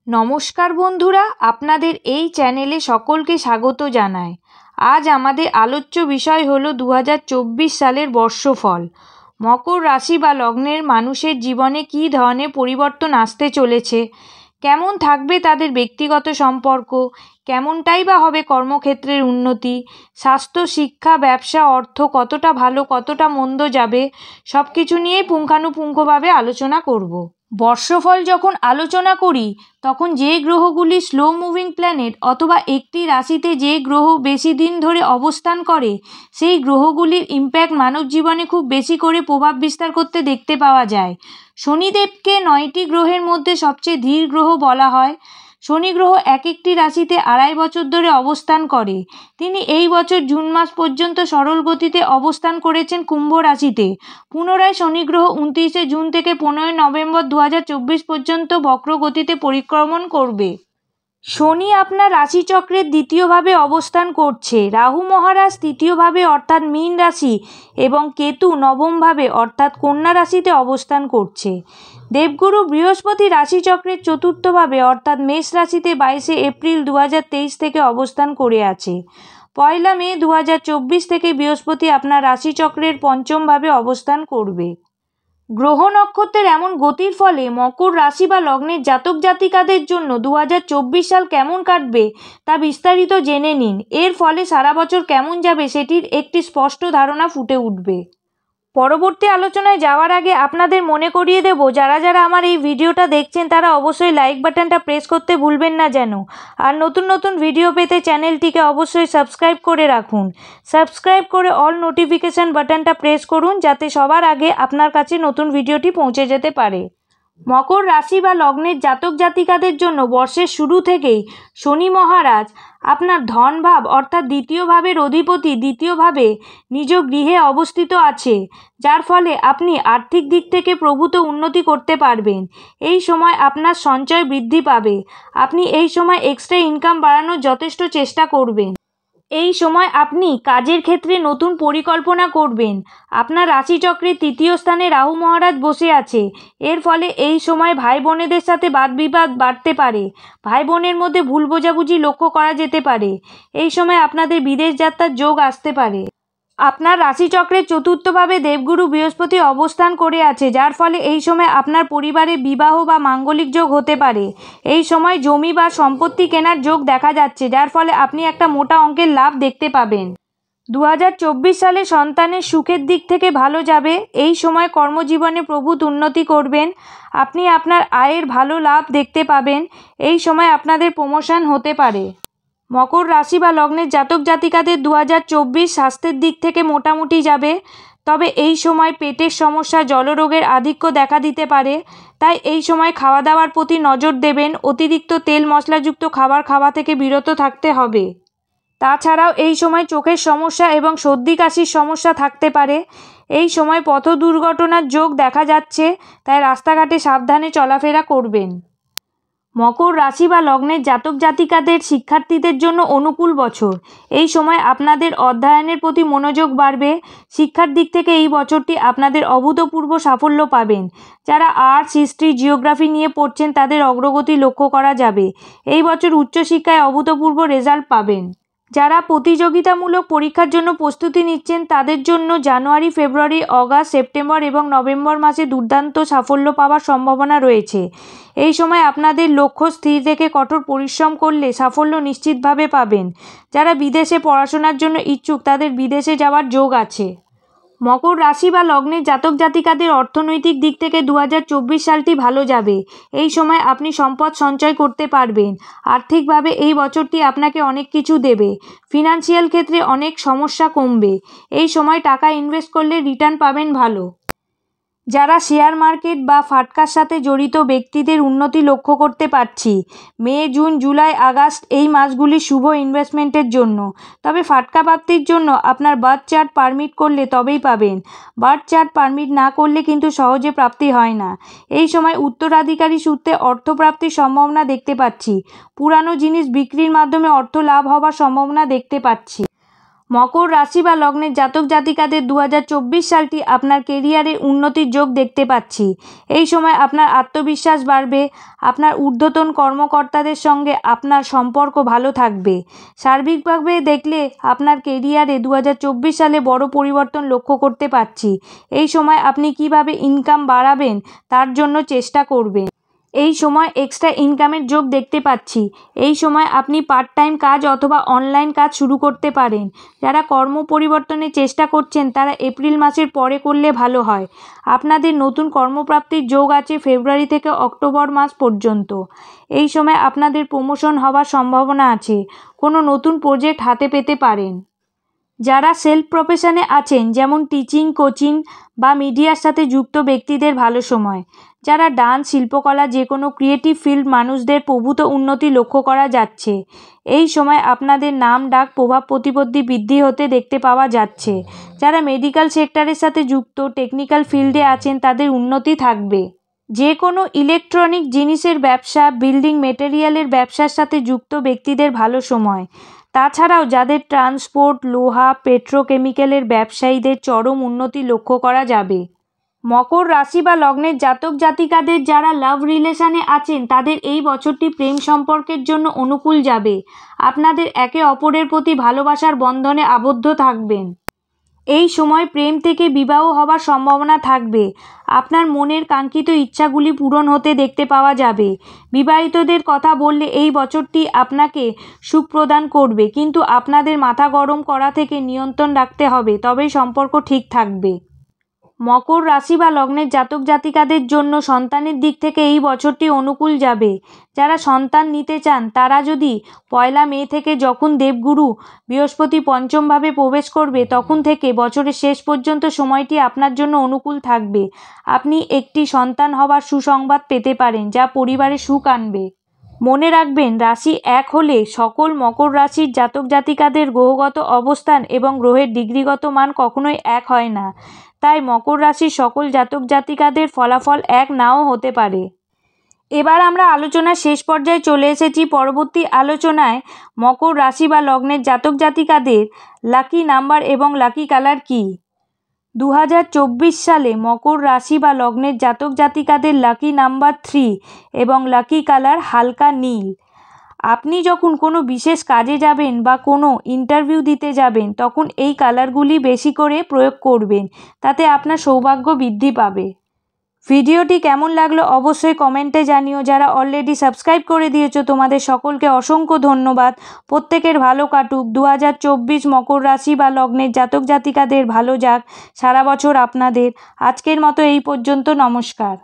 নমস্কার বন্ধুরা, আপনাদের এই চ্যানেলে সকলকে স্বাগত জানাই। আজ আমাদের আলোচ্য বিষয় হলো 2024 সালের বর্ষফল। মকর রাশি বা লগ্নের মানুষের জীবনে কী ধরনের পরিবর্তন আসতে চলেছে, কেমন থাকবে তাদের ব্যক্তিগত সম্পর্ক, কেমনটাই বা হবে কর্মক্ষেত্রের উন্নতি, স্বাস্থ্য, শিক্ষা, ব্যবসা, অর্থ কতটা ভালো কতটা মন্দ যাবে, সব কিছু নিয়েই পুঙ্খানুপুঙ্খভাবে আলোচনা করব। বর্ষফল যখন আলোচনা করি তখন যে গ্রহগুলি স্লো মুভিং প্ল্যানেট অথবা একটি রাশিতে যে গ্রহ বেশি দিন ধরে অবস্থান করে সেই গ্রহগুলির ইম্প্যাক্ট মানব জীবনে খুব বেশি করে প্রভাব বিস্তার করতে দেখতে পাওয়া যায়। শনিদেবকে 9টি গ্রহের মধ্যে সবচেয়ে ধীর গ্রহ বলা হয়। শনি গ্রহ এক একটি রাশিতে 2.5 বছর ধরে অবস্থান করে। তিনি এই বছর জুন মাস পর্যন্ত সরল গতিতে অবস্থান করেছেন কুম্ভ রাশিতে। পুনরায় শনি গ্রহ 29 জুন থেকে 15 নভেম্বর 2024 পর্যন্ত বক্র গতিতে পরিক্রমণ করবে। শনি আপনার রাশিচক্রের দ্বিতীয়ভাবে অবস্থান করছে। রাহু মহারাজ তৃতীয়ভাবে অর্থাৎ মীন রাশি এবং কেতু নবমভাবে অর্থাৎ কন্যা রাশিতে অবস্থান করছে। দেবগুরু বৃহস্পতি রাশিচক্রের চতুর্থভাবে অর্থাৎ মেষ রাশিতে 22 এপ্রিল 2023 থেকে অবস্থান করে আছে। 1 মে 2024 থেকে বৃহস্পতি আপনার রাশিচক্রের পঞ্চমভাবে অবস্থান করবে। গ্রহ নক্ষত্রের এমন গতির ফলে মকর রাশি বা লগ্নের জাতক জাতিকাদের জন্য 2024 সাল কেমন কাটবে তা বিস্তারিত জেনে নিন। এর ফলে সারা বছর কেমন যাবে সেটির একটি স্পষ্ট ধারণা ফুটে উঠবে। পরবর্তী আলোচনায় যাওয়ার আগে আপনাদের মনে করিয়ে দেব, যারা যারা আমার এই ভিডিওটা দেখছেন তারা অবশ্যই লাইক বাটনটা প্রেস করতে ভুলবেন না যেন। আর নতুন নতুন ভিডিও পেতে চ্যানেলটিকে অবশ্যই সাবস্ক্রাইব করে রাখুন। সাবস্ক্রাইব করে অল নোটিফিকেশান বাটনটা প্রেস করুন যাতে সবার আগে আপনার কাছে নতুন ভিডিওটি পৌঁছে যেতে পারে। মকর রাশি বা লগ্নের জাতক জাতিকাদের জন্য বর্ষের শুরু থেকেই শনি মহারাজ আপনার ধনভাব অর্থাৎ দ্বিতীয় ভাবের অধিপতি দ্বিতীয়ভাবে নিজ গৃহে অবস্থিত আছে, যার ফলে আপনি আর্থিক দিক থেকে প্রভূত উন্নতি করতে পারবেন। এই সময় আপনার সঞ্চয় বৃদ্ধি পাবে। আপনি এই সময় এক্সট্রা ইনকাম বাড়ানোর যথেষ্ট চেষ্টা করবেন। এই সময় আপনি কাজের ক্ষেত্রে নতুন পরিকল্পনা করবেন। আপনার রাশিচক্রের তৃতীয় স্থানে রাহু মহারাজ বসে আছে। এর ফলে এই সময় ভাই বোনেদের সাথে বাদবিবাদ বাড়তে পারে। ভাই বোনের মধ্যে ভুল বোঝাবুঝি লক্ষ্য করা যেতে পারে। এই সময় আপনাদের বিদেশ যাত্রার যোগ আসতে পারে। আপনার রাশিচক্রের চতুর্থভাবে দেবগুরু বৃহস্পতি অবস্থান করে আছে, যার ফলে এই সময় আপনার পরিবারে বিবাহ বা মাঙ্গলিক যোগ হতে পারে। এই সময় জমি বা সম্পত্তি কেনার যোগ দেখা যাচ্ছে, যার ফলে আপনি একটা মোটা অঙ্কের লাভ দেখতে পাবেন। 2024 সালে সন্তানের সুখের দিক থেকে ভালো যাবে। এই সময় কর্মজীবনে প্রভূত উন্নতি করবেন। আপনি আপনার আয়ের ভালো লাভ দেখতে পাবেন। এই সময় আপনাদের প্রমোশন হতে পারে। মকর রাশি বা লগ্নের জাতক জাতিকাদের 2024 স্বাস্থ্যের দিক থেকে মোটামুটি যাবে, তবে এই সময় পেটের সমস্যা জলরোগের আধিক্য দেখা দিতে পারে। তাই এই সময় খাওয়া দাওয়ার প্রতি নজর দেবেন। অতিরিক্ত তেল মশলাযুক্ত খাবার খাওয়া থেকে বিরত থাকতে হবে। তাছাড়াও এই সময় চোখের সমস্যা এবং সর্দি কাশির সমস্যা থাকতে পারে। এই সময় পথ দুর্ঘটনার যোগ দেখা যাচ্ছে, তাই রাস্তাঘাটে সাবধানে চলাফেরা করবেন। মকর রাশি বা লগ্নের জাতক জাতিকাদের শিক্ষার্থীদের জন্য অনুকূল বছর। এই সময় আপনাদের অধ্যয়নের প্রতি মনোযোগ বাড়বে। শিক্ষার দিক থেকে এই বছরটি আপনাদের অভূতপূর্ব সাফল্য পাবেন। যারা আর্টস, হিস্ট্রি, জিওগ্রাফি নিয়ে পড়ছেন তাদের অগ্রগতি লক্ষ্য করা যাবে। এই বছর উচ্চশিক্ষায় অভূতপূর্ব রেজাল্ট পাবেন। যারা প্রতিযোগিতামূলক পরীক্ষার জন্য প্রস্তুতি নিচ্ছেন তাদের জন্য জানুয়ারি, ফেব্রুয়ারি, অগাস্ট, সেপ্টেম্বর এবং নভেম্বর মাসে দুর্দান্ত সাফল্য পাওয়ার সম্ভাবনা রয়েছে। এই সময় আপনাদের লক্ষ্য স্থির রেখে কঠোর পরিশ্রম করলে সাফল্য নিশ্চিতভাবে পাবেন। যারা বিদেশে পড়াশোনার জন্য ইচ্ছুক তাদের বিদেশে যাওয়ার যোগ আছে। মকর রাশি বা লগ্নের জাতক জাতিকাদের অর্থনৈতিক দিক থেকে 2024 সালটি ভালো যাবে। এই সময় আপনি সম্পদ সঞ্চয় করতে পারবেন। আর্থিকভাবে এই বছরটি আপনাকে অনেক কিছু দেবে। ফিনান্সিয়াল ক্ষেত্রে অনেক সমস্যা কমবে। এই সময় টাকা ইনভেস্ট করলে রিটার্ন পাবেন ভালো। যারা শেয়ার মার্কেট বা ফাটকার সাথে জড়িত ব্যক্তিদের উন্নতি লক্ষ্য করতে পারছি। মে, জুন, জুলাই, আগস্ট এই মাসগুলি শুভ ইনভেস্টমেন্টের জন্য। তবে ফাটকা প্রাপ্তির জন্য আপনার বার্থ চার্ট পারমিট করলে তবেই পাবেন। বার্থ চার্ট পারমিট না করলে কিন্তু সহজে প্রাপ্তি হয় না। এই সময় উত্তরাধিকারী সূত্রে অর্থপ্রাপ্তির সম্ভাবনা দেখতে পাচ্ছি। পুরানো জিনিস বিক্রির মাধ্যমে অর্থ লাভ হওয়ার সম্ভাবনা দেখতে পাচ্ছি। মকর রাশি বা লগ্নের জাতক জাতিকাদের 2024 সালটি আপনার কেরিয়ারে উন্নতির যোগ দেখতে পাচ্ছি। এই সময় আপনার আত্মবিশ্বাস বাড়বে, আপনার ঊর্ধ্বতন কর্মকর্তাদের সঙ্গে আপনার সম্পর্ক ভালো থাকবে। সার্বিকভাবে দেখলে আপনার কেরিয়ারে 2024 সালে বড় পরিবর্তন লক্ষ্য করতে পারছি। এই সময় আপনি কিভাবে ইনকাম বাড়াবেন তার জন্য চেষ্টা করবেন। এই সময় এক্সট্রা ইনকামের যোগ দেখতে পাচ্ছি। এই সময় আপনি পার্ট টাইম কাজ অথবা অনলাইন কাজ শুরু করতে পারেন। যারা কর্ম পরিবর্তনের চেষ্টা করছেন তারা এপ্রিল মাসের পরে করলে ভালো হয়। আপনাদের নতুন কর্মপ্রাপ্তির যোগ আছে ফেব্রুয়ারি থেকে অক্টোবর মাস পর্যন্ত। এই সময় আপনাদের প্রমোশন হওয়ার সম্ভাবনা আছে। কোনো নতুন প্রজেক্ট হাতে পেতে পারেন। যারা সেলফ প্রফেশনে আছেন যেমন টিচিং, কোচিং বা মিডিয়ার সাথে যুক্ত ব্যক্তিদের ভালো সময়। যারা ডান্স, শিল্পকলা, যে কোনো ক্রিয়েটিভ ফিল্ড মানুষদের প্রভূত উন্নতি লক্ষ্য করা যাচ্ছে। এই সময় আপনাদের নাম ডাক প্রভাব প্রতিপত্তি বৃদ্ধি হতে দেখতে পাওয়া যাচ্ছে। যারা মেডিকেল সেক্টরের সাথে যুক্ত, টেকনিক্যাল ফিল্ডে আছেন তাদের উন্নতি থাকবে। যে কোনো ইলেকট্রনিক জিনিসের ব্যবসা, বিল্ডিং মেটেরিয়ালের ব্যবসার সাথে যুক্ত ব্যক্তিদের ভালো সময়। তাছাড়াও যাদের ট্রান্সপোর্ট, লোহা, পেট্রোকেমিক্যালের ব্যবসায়ীদের চরম উন্নতি লক্ষ্য করা যাবে। মকর রাশি বা লগ্নের জাতক জাতিকাদের যারা লাভ রিলেশনে আছেন তাদের এই বছরটি প্রেম সম্পর্কের জন্য অনুকূল যাবে। আপনাদের একে অপরের প্রতি ভালোবাসার বন্ধনে আবদ্ধ থাকবেন। এই সময় প্রেম থেকে বিবাহ হবার সম্ভাবনা থাকবে। আপনার মনের কাঙ্ক্ষিত ইচ্ছাগুলি পূরণ হতে দেখতে পাওয়া যাবে। বিবাহিতদের কথা বললে এই বছরটি আপনাকে সুখ প্রদান করবে, কিন্তু আপনাদের মাথা গরম করা থেকে নিয়ন্ত্রণ রাখতে হবে, তবেই সম্পর্ক ঠিক থাকবে। মকর রাশি বা লগ্নের জাতক জাতিকাদের জন্য সন্তানের দিক থেকে এই বছরটি অনুকূল যাবে। যারা সন্তান নিতে চান তারা যদি 1 মে থেকে, যখন দেবগুরু বৃহস্পতি পঞ্চমভাবে প্রবেশ করবে, তখন থেকে বছরের শেষ পর্যন্ত সময়টি আপনার জন্য অনুকূল থাকবে। আপনি একটি সন্তান হবার সুসংবাদ পেতে পারেন যা পরিবারে সুখ আনবে। মনে রাখবেন, রাশি 1 হলে সকল মকর রাশির জাতক জাতিকাদের গ্রহগত অবস্থান এবং গ্রহের ডিগ্রিগত মান কখনোই এক হয় না। তাই মকর রাশির সকল জাতক জাতিকাদের ফলাফল এক নাও হতে পারে। এবার আমরা আলোচনার শেষ পর্যায়ে চলে এসেছি। পরবর্তী আলোচনায় মকর রাশি বা লগ্নের জাতক জাতিকাদের লাকি নাম্বার এবং লাকি কালার কী। 2024 সালে মকর রাশি বা লগ্নের জাতক জাতিকাদের লাকি নাম্বার 3 এবং লাকি কালার হালকা নীল। আপনি যখন কোনো বিশেষ কাজে যাবেন বা কোনো ইন্টারভিউ দিতে যাবেন তখন এই কালারগুলি বেশি করে প্রয়োগ করবেন, তাতে আপনার সৌভাগ্য বৃদ্ধি পাবে। ভিডিওটি কেমন লাগলো অবশ্যই কমেন্টে জানিও। যারা অলরেডি সাবস্ক্রাইব করে দিয়েছো তোমাদের সকলকে অসংখ্য ধন্যবাদ। প্রত্যেকের ভালো কাটুক। 2024 মকর রাশি বা লগ্নের জাতক জাতিকাদের ভালো যাক সারা বছর আপনাদের। আজকের মতো এই পর্যন্ত। নমস্কার।